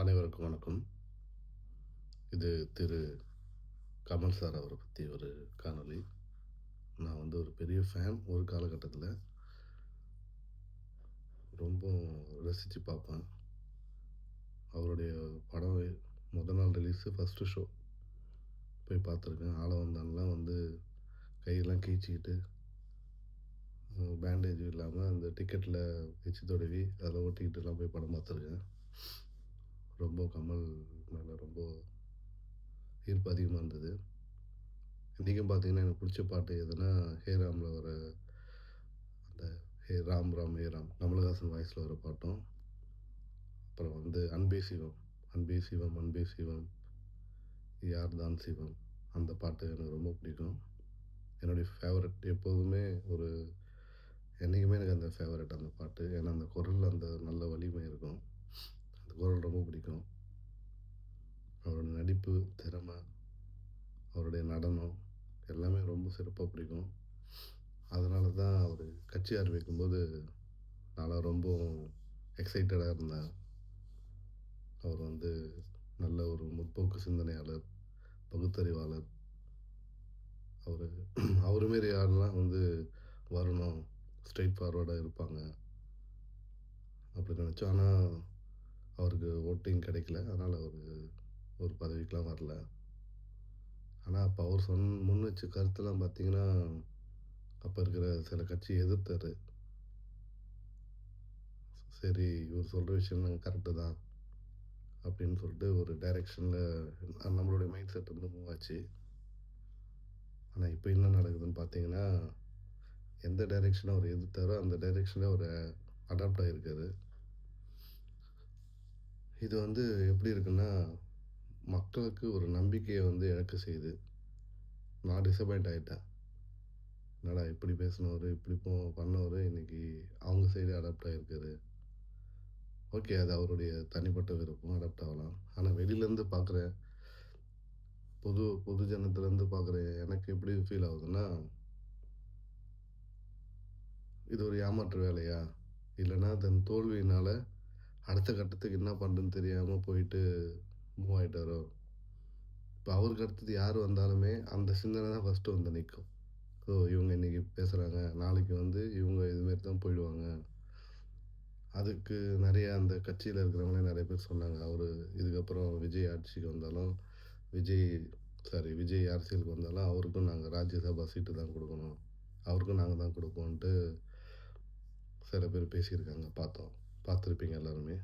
அனைவருக்கும் வணக்கம். இது திரு கமல் சார் அவர பத்தி ஒரு காணொளி. நான் வந்து ஒரு பெரிய ஃபேன் ஒரு காலகட்டத்தில. ரொம்ப ரசிச்சு பார்ப்பேன். அவருடைய படம் மொத நாள் ரிலீஸு ஃபர்ஸ்ட்டு ஷோ போய் பார்த்துருக்கேன். ஆளவந்தான்லாம் வந்து கையெல்லாம் கிழிச்சுக்கிட்டு, பேண்டேஜ் இல்லாம அந்த டிக்கெட்ல எச்சி தடவி அதில ஒட்டிக்கிட்டுலாம் போய் படம் பார்த்துருக்கேன். ரொம்ப கமல் மேல ரொம்ப ஈர்ப்பு அதிகமா இருந்தது. இன்னைக்கும் பார்த்தீங்கன்னா, எனக்கு புடிச்ச பாட்டு எதுன்னா, ஹே ராம்ல வர அந்த ஹே ராம் ராம் ஹே ராம் கமலஹாசன் வாய்ஸ்ல வர பாட்டும், அப்புறம் வந்து அன்பே சிவம், அன்பே சிவம் அன்பே சிவம் யார் தான் சிவம் அந்த பாட்டு எனக்கு ரொம்ப பிடிக்கும். என்னுடைய ஃபேவரட் எப்போதுமே ஒரு என்னைக்குமே எனக்கு அந்த ஃபேவரட் அந்த பாட்டு. ஏன்னா, அந்த குரல்ல அந்த நல்ல வலிமை இருக்கும். அந்த குரல் ரொம்ப பிடிக்கும். அவரோட நடிப்பு திறமை, அவருடைய நடனம் எல்லாமே ரொம்ப சிறப்பா பிடிக்கும். அதனால தான் அவரு கட்சி ஆரம்பிக்கும்போது நான்லாம் ரொம்ப எக்ஸைட்டடா இருந்தேன். அவர் வந்து நல்ல ஒரு முற்போக்கு சிந்தனையாளர், பகுத்தறிவாளர். அவரு அவரு மாரி ஆள்லாம் வந்து வரணும். ஸ்ட்ரெய்ட் ஃபார்வர்டா இருப்பாங்க. அப்படி நெனச்சோம். ஆனா, அவருக்கு ஓட்டிங் கிடைக்கல. அதனால அவரு ஒரு பதவிக்குலாம் வரல. ஆனா, அப்ப அவர் முன் வச்ச கருத்துலாம் பார்த்தீங்கன்னா, அப்ப இருக்கிற சில கட்சிய எதிர்த்தாரு. சரி, இவர் சொல்ற விஷயம்லாம் கரெக்ட்டு தான். அப்படின்னு சொல்லிட்டு ஒரு டைரக்ஷன்ல நம்மளுடைய மைண்ட் செட் வந்து மூவ் ஆச்சு. ஆனா, இப்ப என்ன நடக்குதுன்னு பார்த்தீங்கன்னா, எந்த டைரக்ஷன அவர் எதிர்த்தாரோ, அந்த டைரக்ஷன்ல அவரு அடாப்ட் ஆகியிருக்காரு. இது வந்து எப்படி இருக்குன்னா, மக்களுக்கு ஒரு நம்பிக்கைய வந்து இழக்க செய்யுது. நான் டிசப்பாயிண்ட் ஆயிட்டேன். என்னடா இப்படி பேசினவரு, இப்படி பண்ணவரு இன்னைக்கு அவங்க சைடு அடாப்ட் ஆகியிருக்காரு. ஓகே, அது அவருடைய தனிப்பட்ட விருப்பம். அடாப்ட் ஆகலாம். ஆனா வெளியிலேருந்து பார்க்குறேன், பொது ஜனத்துலேருந்து பார்க்குற எனக்கு எப்படி ஃபீல் ஆகுதுன்னா, இது ஒரு ஏமாற்று வேலையா? இல்லன்னா தன் தோல்வியினால அடுத்த கட்டத்துக்கு என்ன பண்ணுறதுன்னு தெரியாம போயிட்டு மூவ் ஆயிட்டாரோ? இப்ப அவருக்கு அடுத்தது யார் வந்தாலுமே அந்த சிந்தனை தான் ஃபர்ஸ்ட்டு வந்து நிக்கும். ஓ! இவங்க இன்னைக்கு பேசுறாங்க. நாளைக்கு வந்து இவங்க இதுமாரி தான் போயிடுவாங்க. அதுக்கு நெறைய அந்த கட்சியில இருக்கிறவங்களே நெறைய பேர் சொன்னாங்க. இதுக்கப்புறம் விஜய் ஆட்சிக்கு வந்தாலும், விஜய் விஜய் அரசியலுக்கு வந்தாலும் அவருக்கும் நாங்க ராஜ்யசபா சீட்டு தான் குடுக்கணும். அவருக்கும் நாங்க தான் குடுப்போன்ட்டு சில பேர் பேசியிருக்காங்க பார்த்தோம். பார்த்துருப்பீங்க எல்லாருமே.